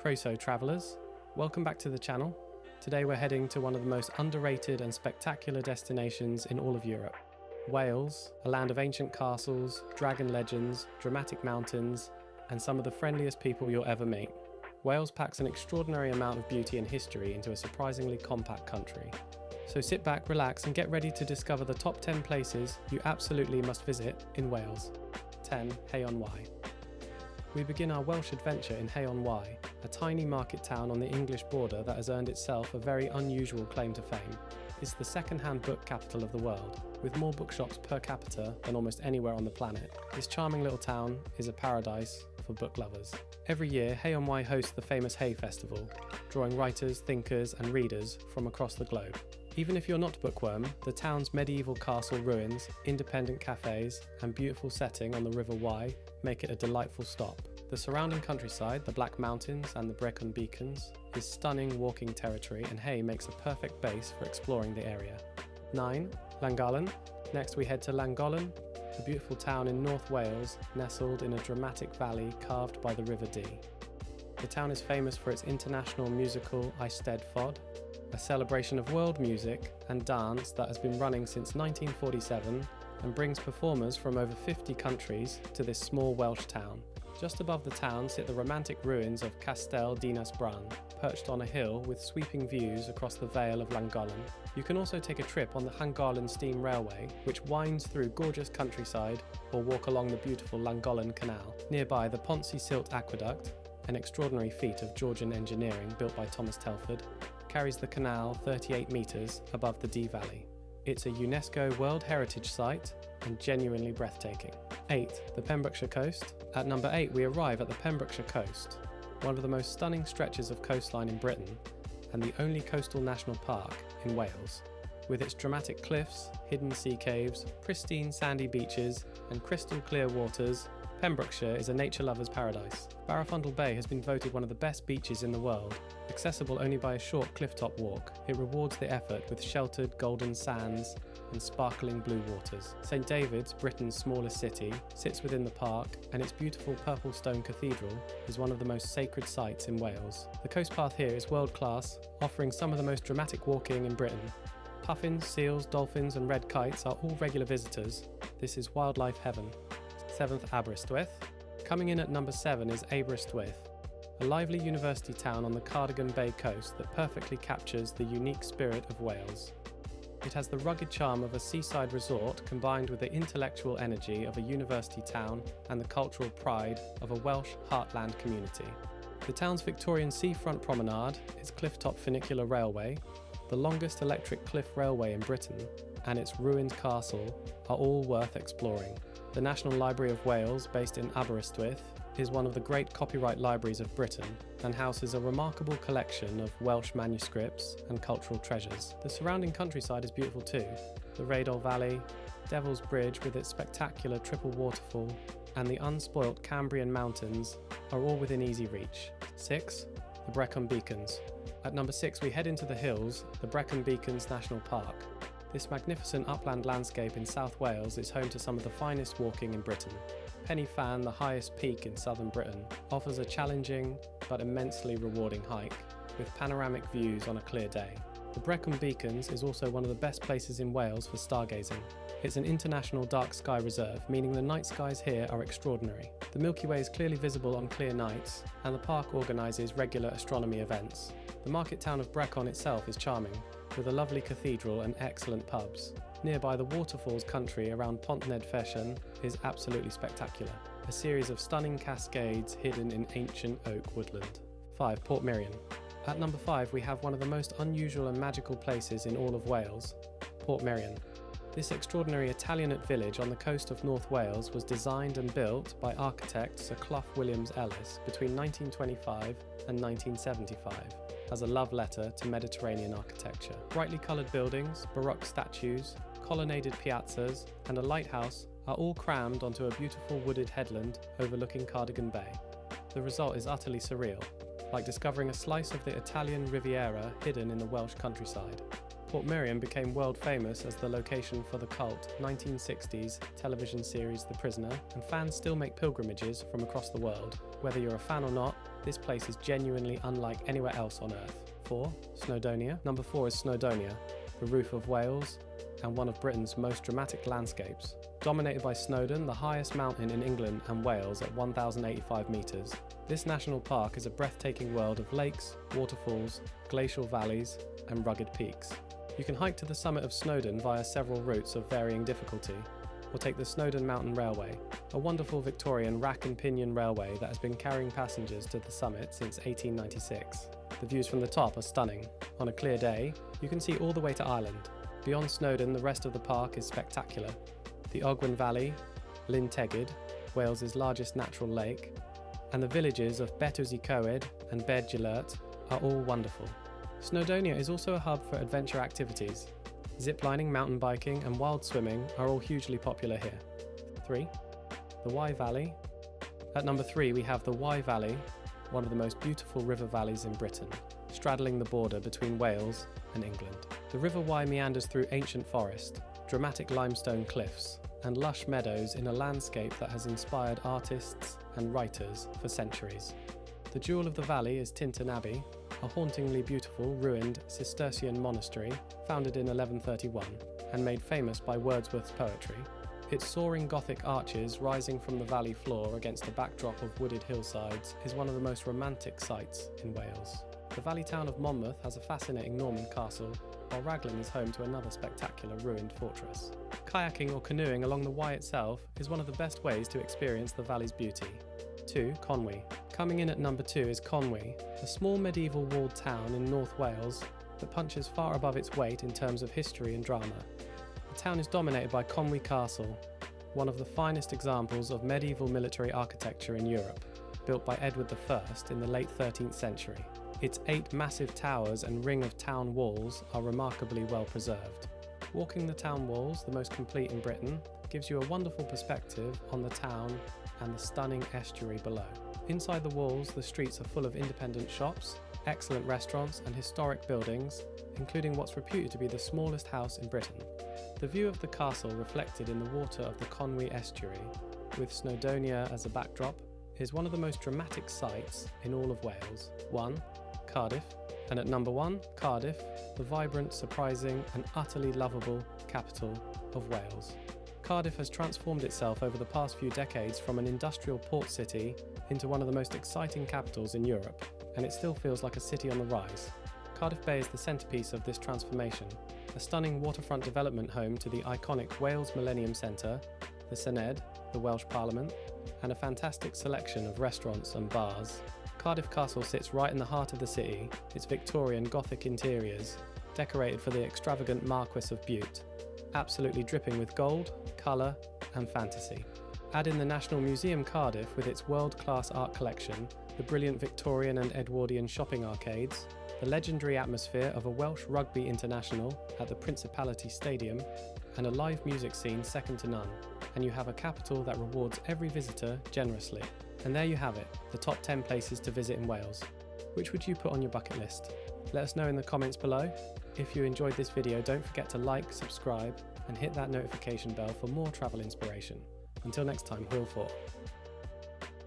Croeso travellers, welcome back to the channel. Today we're heading to one of the most underrated and spectacular destinations in all of Europe. Wales, a land of ancient castles, dragon legends, dramatic mountains, and some of the friendliest people you'll ever meet. Wales packs an extraordinary amount of beauty and history into a surprisingly compact country. So sit back, relax, and get ready to discover the top 10 places you absolutely must visit in Wales. 10. Hay-on-Wye. We begin our Welsh adventure in Hay-on-Wye, a tiny market town on the English border that has earned itself a very unusual claim to fame. It's the second-hand book capital of the world, with more bookshops per capita than almost anywhere on the planet. This charming little town is a paradise for book lovers. Every year, Hay-on-Wye hosts the famous Hay Festival, drawing writers, thinkers and readers from across the globe. Even if you're not a bookworm, the town's medieval castle ruins, independent cafes and beautiful setting on the River Wye make it a delightful stop. The surrounding countryside, the Black Mountains and the Brecon Beacons, is stunning walking territory, and Hay makes a perfect base for exploring the area. 9. Llangollen. Next we head to Llangollen, a beautiful town in North Wales nestled in a dramatic valley carved by the River Dee. The town is famous for its international musical Eisteddfod, a celebration of world music and dance that has been running since 1947 and brings performers from over 50 countries to this small Welsh town. Just above the town sit the romantic ruins of Castell Dinas Bran, perched on a hill with sweeping views across the Vale of Llangollen. You can also take a trip on the Llangollen Steam Railway, which winds through gorgeous countryside, or walk along the beautiful Llangollen Canal. Nearby, the Ponsey Silt Aqueduct, an extraordinary feat of Georgian engineering built by Thomas Telford, carries the canal 38 metres above the Dee Valley. It's a UNESCO World Heritage Site and genuinely breathtaking. 8. The Pembrokeshire Coast. At number 8 we arrive at the Pembrokeshire Coast, one of the most stunning stretches of coastline in Britain and the only coastal national park in Wales. With its dramatic cliffs, hidden sea caves, pristine sandy beaches and crystal clear waters, Pembrokeshire is a nature lover's paradise. Barafundle Bay has been voted one of the best beaches in the world. Accessible only by a short clifftop walk, it rewards the effort with sheltered golden sands and sparkling blue waters. St David's, Britain's smallest city, sits within the park, and its beautiful purple stone cathedral is one of the most sacred sites in Wales. The coast path here is world class, offering some of the most dramatic walking in Britain. Puffins, seals, dolphins and red kites are all regular visitors. This is wildlife heaven. 7th, Aberystwyth. Coming in at number 7 is Aberystwyth, a lively university town on the Cardigan Bay coast that perfectly captures the unique spirit of Wales. It has the rugged charm of a seaside resort combined with the intellectual energy of a university town and the cultural pride of a Welsh heartland community. The town's Victorian seafront promenade, its clifftop funicular railway, the longest electric cliff railway in Britain, and its ruined castle are all worth exploring. The National Library of Wales, based in Aberystwyth, is one of the great copyright libraries of Britain and houses a remarkable collection of Welsh manuscripts and cultural treasures. The surrounding countryside is beautiful too. The Rheidol Valley, Devil's Bridge with its spectacular triple waterfall, and the unspoilt Cambrian Mountains are all within easy reach. 6. The Brecon Beacons. At number 6 we head into the hills, the Brecon Beacons National Park. This magnificent upland landscape in South Wales is home to some of the finest walking in Britain. Pen y Fan, the highest peak in southern Britain, offers a challenging but immensely rewarding hike, with panoramic views on a clear day. The Brecon Beacons is also one of the best places in Wales for stargazing. It's an international dark sky reserve, meaning the night skies here are extraordinary. The Milky Way is clearly visible on clear nights, and the park organises regular astronomy events. The market town of Brecon itself is charming, with a lovely cathedral and excellent pubs. Nearby, the waterfalls country around Pont Ned Feshen is absolutely spectacular, a series of stunning cascades hidden in ancient oak woodland. 5. Portmeirion. At number 5 we have one of the most unusual and magical places in all of Wales, Portmeirion. This extraordinary Italianate village on the coast of North Wales was designed and built by architect Sir Clough Williams-Ellis between 1925 and 1975. As a love letter to Mediterranean architecture. Brightly coloured buildings, Baroque statues, colonnaded piazzas and a lighthouse are all crammed onto a beautiful wooded headland overlooking Cardigan Bay. The result is utterly surreal, like discovering a slice of the Italian Riviera hidden in the Welsh countryside. Portmeirion became world famous as the location for the cult 1960s television series The Prisoner, and fans still make pilgrimages from across the world. Whether you're a fan or not, This place is genuinely unlike anywhere else on Earth. 4. Snowdonia. Number 4 is Snowdonia, the roof of Wales and one of Britain's most dramatic landscapes. Dominated by Snowdon, the highest mountain in England and Wales at 1,085 metres. This national park is a breathtaking world of lakes, waterfalls, glacial valleys and rugged peaks. You can hike to the summit of Snowdon via several routes of varying difficulty, or take the Snowdon Mountain Railway, a wonderful Victorian rack and pinion railway that has been carrying passengers to the summit since 1896. The views from the top are stunning. On a clear day, you can see all the way to Ireland. Beyond Snowdon, the rest of the park is spectacular. The Ogwen Valley, Lyn Tegid, Wales's largest natural lake, and the villages of Betws y Coed and Bed Gilert are all wonderful. Snowdonia is also a hub for adventure activities. Ziplining, mountain biking and wild swimming are all hugely popular here. 3. The Wye Valley. At number 3 we have the Wye Valley, one of the most beautiful river valleys in Britain, straddling the border between Wales and England. The River Wye meanders through ancient forest, dramatic limestone cliffs, and lush meadows in a landscape that has inspired artists and writers for centuries. The jewel of the valley is Tintern Abbey, a hauntingly beautiful ruined Cistercian monastery founded in 1131 and made famous by Wordsworth's poetry. Its soaring Gothic arches rising from the valley floor against a backdrop of wooded hillsides is one of the most romantic sights in Wales. The valley town of Monmouth has a fascinating Norman castle, while Raglan is home to another spectacular ruined fortress. Kayaking or canoeing along the Wye itself is one of the best ways to experience the valley's beauty. 2. Conwy. Coming in at number 2 is Conwy, a small medieval walled town in North Wales that punches far above its weight in terms of history and drama. The town is dominated by Conwy Castle, one of the finest examples of medieval military architecture in Europe, built by Edward I in the late 13th century. Its 8 massive towers and ring of town walls are remarkably well preserved. Walking the town walls, the most complete in Britain, gives you a wonderful perspective on the town and the stunning estuary below. Inside the walls, the streets are full of independent shops, excellent restaurants and historic buildings, including what's reputed to be the smallest house in Britain. The view of the castle reflected in the water of the Conwy estuary, with Snowdonia as a backdrop, is one of the most dramatic sights in all of Wales. 1. Cardiff. And at number 1, Cardiff, the vibrant, surprising and utterly lovable capital of Wales. Cardiff has transformed itself over the past few decades from an industrial port city into one of the most exciting capitals in Europe, and it still feels like a city on the rise. Cardiff Bay is the centrepiece of this transformation, a stunning waterfront development home to the iconic Wales Millennium Centre, the Senedd, the Welsh Parliament, and a fantastic selection of restaurants and bars. Cardiff Castle sits right in the heart of the city, its Victorian Gothic interiors, decorated for the extravagant Marquis of Bute, absolutely dripping with gold, colour and fantasy. Add in the National Museum Cardiff with its world-class art collection, the brilliant Victorian and Edwardian shopping arcades, the legendary atmosphere of a Welsh rugby international at the Principality Stadium, and a live music scene second to none, and you have a capital that rewards every visitor generously. And there you have it, the top 10 places to visit in Wales. Which would you put on your bucket list? Let us know in the comments below. If you enjoyed this video, don't forget to like, subscribe, and hit that notification bell for more travel inspiration. Until next time, Hwyl Fawr.